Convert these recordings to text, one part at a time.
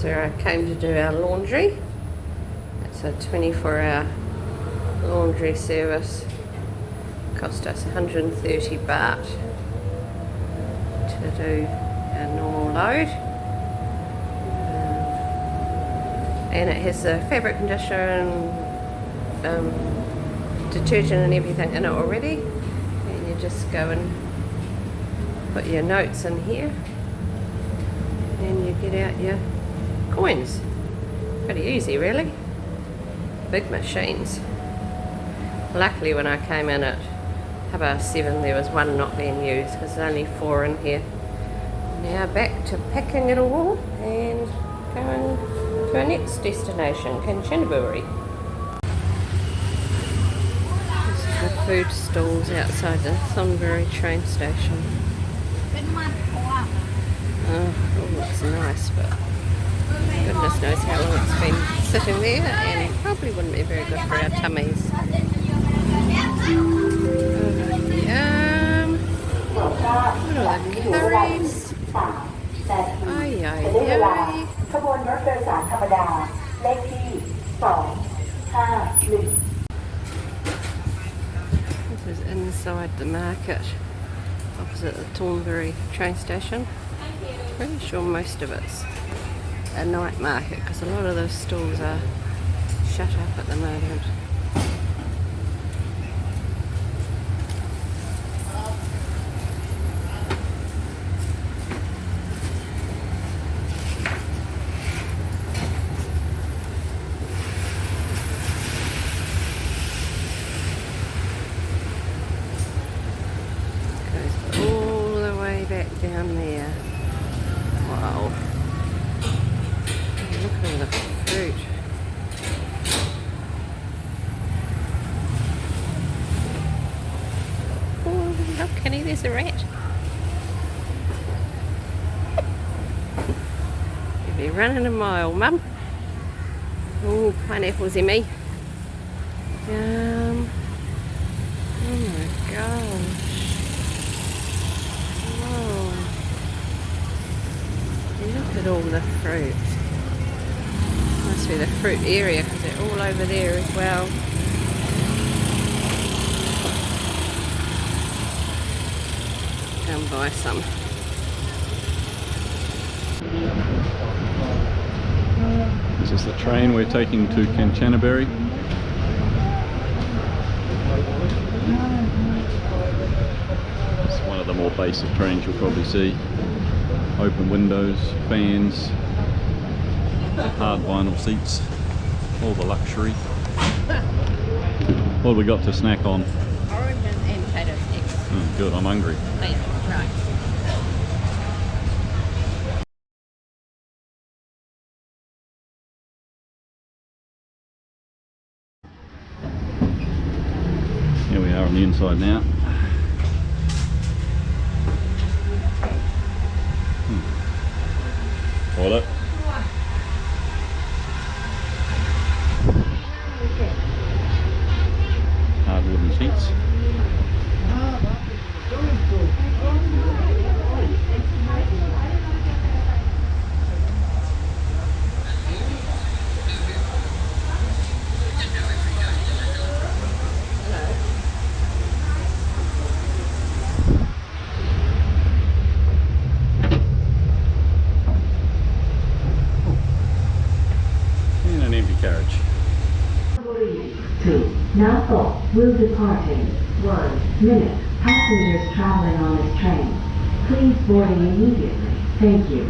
That's where I came to do our laundry. It's a 24-hour laundry service. Cost us 130 baht to do our normal load. And it has the fabric conditioner, detergent and everything in it already. And you just go and put your notes in here and you get out your coins. Pretty easy really. Big machines. Luckily when I came in at 7:30 there was one not being used because there's only 4 in here. Now back to packing it all and going to our next destination, Kanchanaburi. There's the food stalls outside the Kanchanaburi train station. Oh, it looks nice, but goodness knows how long it's been sitting there, and probably wouldn't be very good for our tummies. Yum! What are the curries? Ay, ay, ay. This is inside the market, opposite the Kanchanaburi train station. Pretty sure most of it's a night market because a lot of those stalls are shut up at the moment. Goes all the way back down there. Wow. Look at all the fruit. Oh, look, Kenny, there's a rat. You'll be running a mile, Mum. Oh, pineapples, Emmy. Yum. Oh my gosh. Whoa. Look at all the fruit. Must be the fruit area because they're all over there as well. Go and buy some. This is the train we're taking to Kanchanaburi. It's one of the more basic trains you'll probably see. Open windows, fans, hard vinyl seats, all the luxury. What have we got to snack on? Orange and potato sticks. Oh, good, I'm hungry. Oh, yeah, right. Here we are on the inside now. Toilet. Hard wooden seats. And an empty carriage. To Bangkok will depart in 1 minute. Passengers traveling on this train, please boarding immediately. Thank you.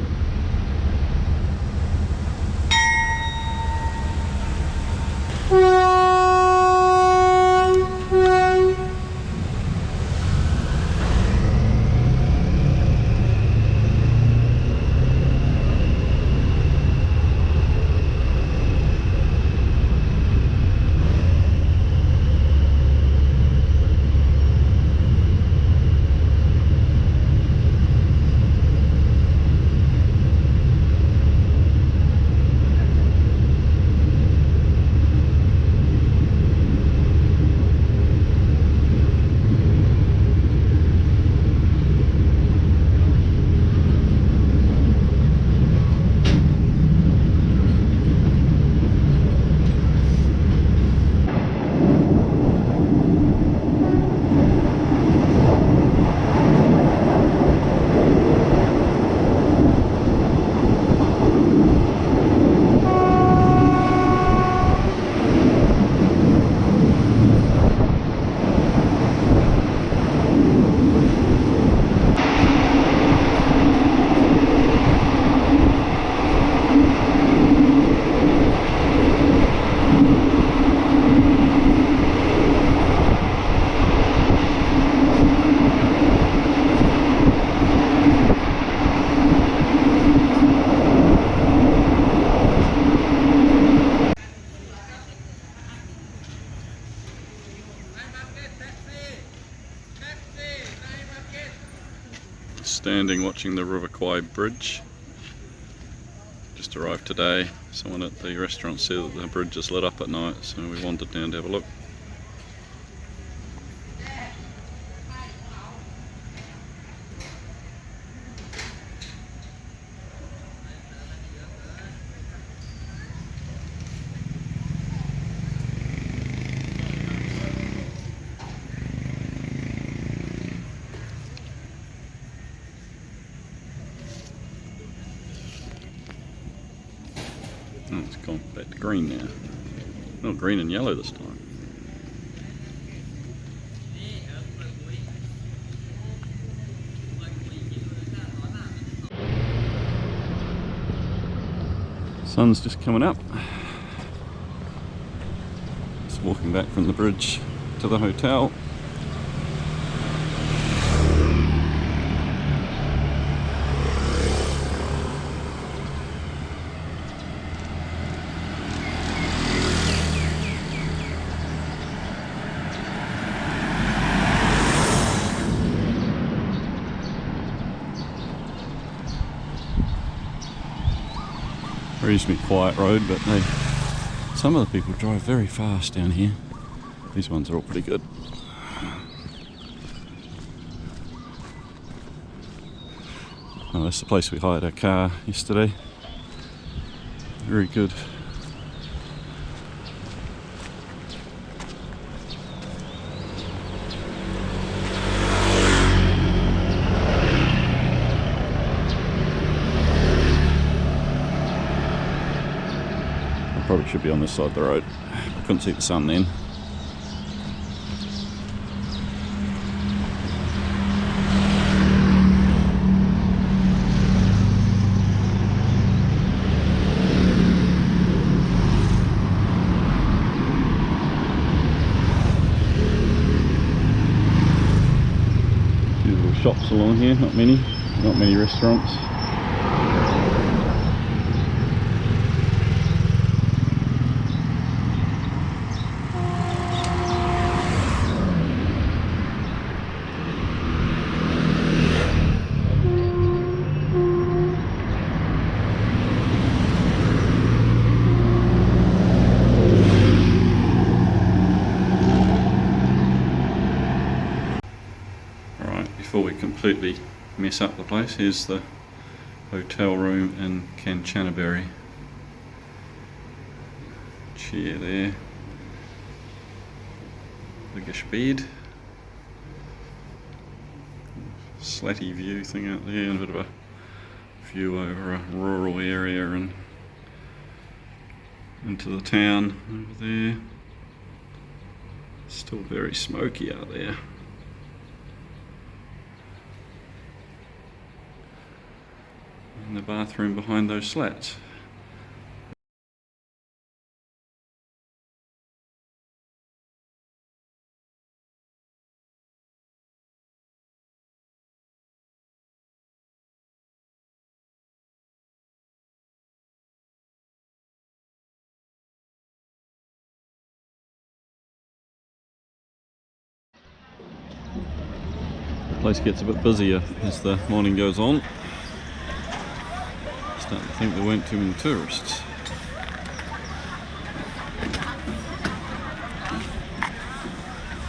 standing watching the River Kwai bridge. Just arrived today. Someone at the restaurant said that the bridge is lit up at night, so we wandered down to have a look. Oh, it's gone back to green now. Oh, green and yellow this time. Sun's just coming up. Just walking back from the bridge to the hotel. Reasonably quiet road, but some of the people drive very fast down here. These ones are all pretty good. Oh, that's the place we hired our car yesterday. Very good. Probably should be on this side of the road. I couldn't see the sun then. Few little shops along here, not many restaurants. Before we completely mess up the place, here's the hotel room in Kanchanaburi. Chair there, biggish bed, slatty view thing out there, and a bit of a view over a rural area and into the town over there. Still very smoky out there. And the bathroom behind those slats. The place gets a bit busier as the morning goes on. Starting to think there weren't too many tourists.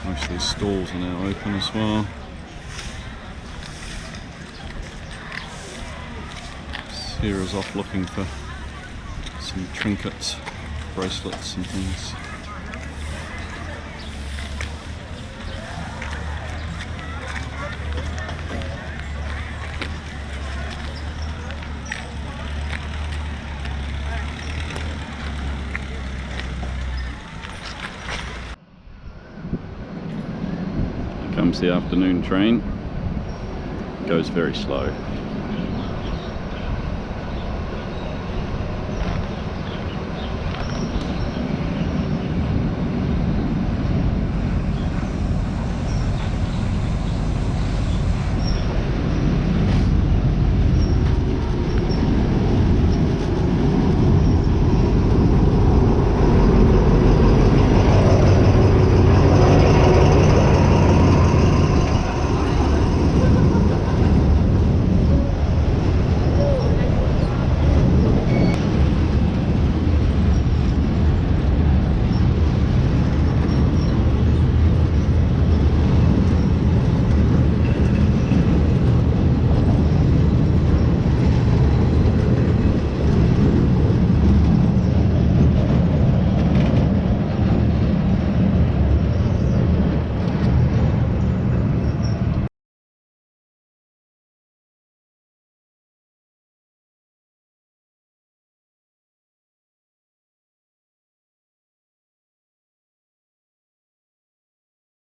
Most of these stalls are now open as well. Sarah's off looking for some trinkets, bracelets and things. Comes the afternoon train. It goes very slow.